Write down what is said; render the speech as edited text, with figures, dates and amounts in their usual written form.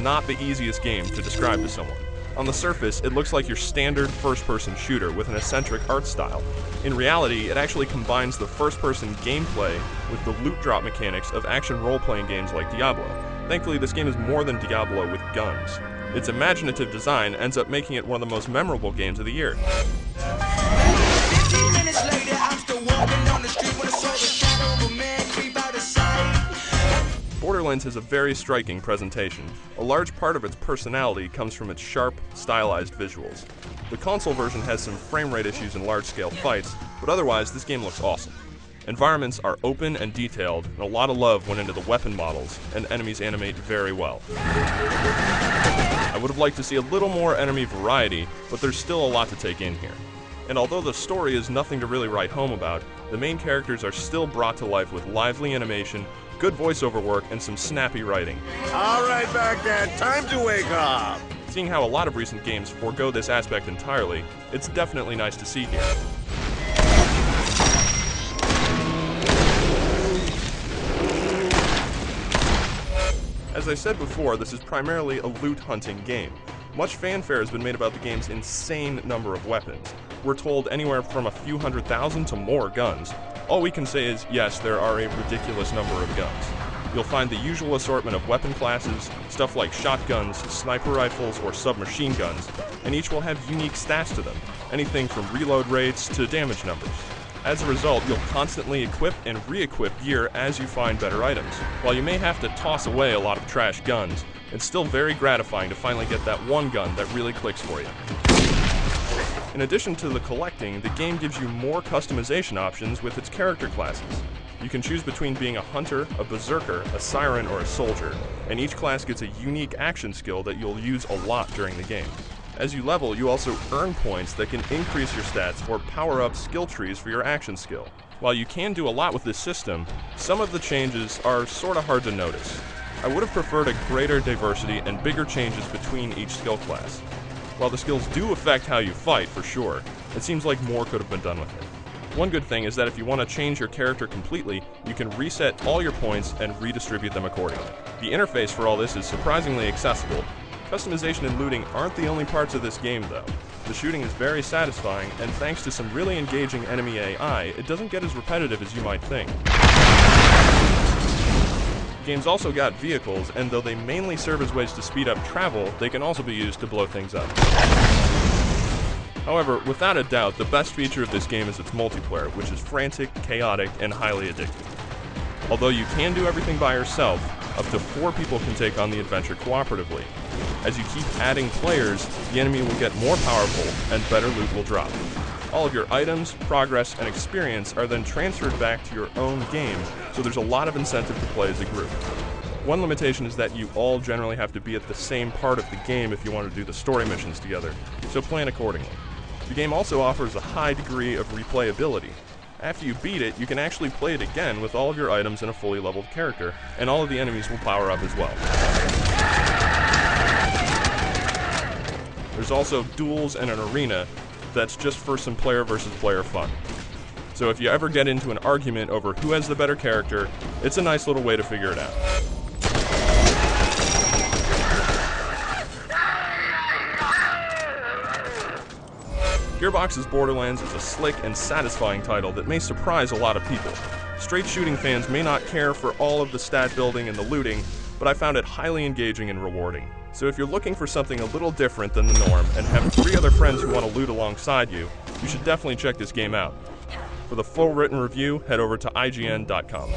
not the easiest game to describe to someone. On the surface, it looks like your standard first-person shooter with an eccentric art style. In reality, it actually combines the first-person gameplay with the loot drop mechanics of action role-playing games like Diablo. Thankfully, this game is more than Diablo with guns. Its imaginative design ends up making it one of the most memorable games of the year. 15 minutes later, I'm still walking down the street when I saw the shadow of a man creep out of sight. Borderlands has a very striking presentation. A large part of its personality comes from its sharp, stylized visuals. The console version has some frame rate issues in large-scale fights, but otherwise this game looks awesome. Environments are open and detailed, and a lot of love went into the weapon models, and enemies animate very well. I would have liked to see a little more enemy variety, but there's still a lot to take in here. And although the story is nothing to really write home about, the main characters are still brought to life with lively animation, good voiceover work, and some snappy writing. All right, Baghdad, time to wake up! Seeing how a lot of recent games forego this aspect entirely, it's definitely nice to see here. As I said before, this is primarily a loot hunting game. Much fanfare has been made about the game's insane number of weapons. We're told anywhere from a few 100,000 to more guns. All we can say is, yes, there are a ridiculous number of guns. You'll find the usual assortment of weapon classes, stuff like shotguns, sniper rifles, or submachine guns, and each will have unique stats to them, anything from reload rates to damage numbers. As a result, you'll constantly equip and re-equip gear as you find better items. While you may have to toss away a lot of trash guns, it's still very gratifying to finally get that one gun that really clicks for you. In addition to the collecting, the game gives you more customization options with its character classes. You can choose between being a hunter, a berserker, a siren, or a soldier, and each class gets a unique action skill that you'll use a lot during the game. As you level, you also earn points that can increase your stats or power up skill trees for your action skill. While you can do a lot with this system, some of the changes are sorta hard to notice. I would have preferred a greater diversity and bigger changes between each skill class. While the skills do affect how you fight, for sure, it seems like more could have been done with it. One good thing is that if you want to change your character completely, you can reset all your points and redistribute them accordingly. The interface for all this is surprisingly accessible. Customization and looting aren't the only parts of this game, though. The shooting is very satisfying, and thanks to some really engaging enemy AI, it doesn't get as repetitive as you might think. The game's also got vehicles, and though they mainly serve as ways to speed up travel, they can also be used to blow things up. However, without a doubt, the best feature of this game is its multiplayer, which is frantic, chaotic, and highly addictive. Although you can do everything by yourself, up to 4 people can take on the adventure cooperatively. As you keep adding players, the enemy will get more powerful, and better loot will drop. All of your items, progress, and experience are then transferred back to your own game, so there's a lot of incentive to play as a group. One limitation is that you all generally have to be at the same part of the game if you want to do the story missions together, so plan accordingly. The game also offers a high degree of replayability. After you beat it, you can actually play it again with all of your items and a fully leveled character, and all of the enemies will power up as well. There's also duels and an arena that's just for some player versus player fun. So if you ever get into an argument over who has the better character, it's a nice little way to figure it out. Gearbox's Borderlands is a slick and satisfying title that may surprise a lot of people. Straight shooting fans may not care for all of the stat building and the looting, but I found it highly engaging and rewarding. So if you're looking for something a little different than the norm and have 3 other friends who want to loot alongside you, you should definitely check this game out. For the full written review, head over to IGN.com.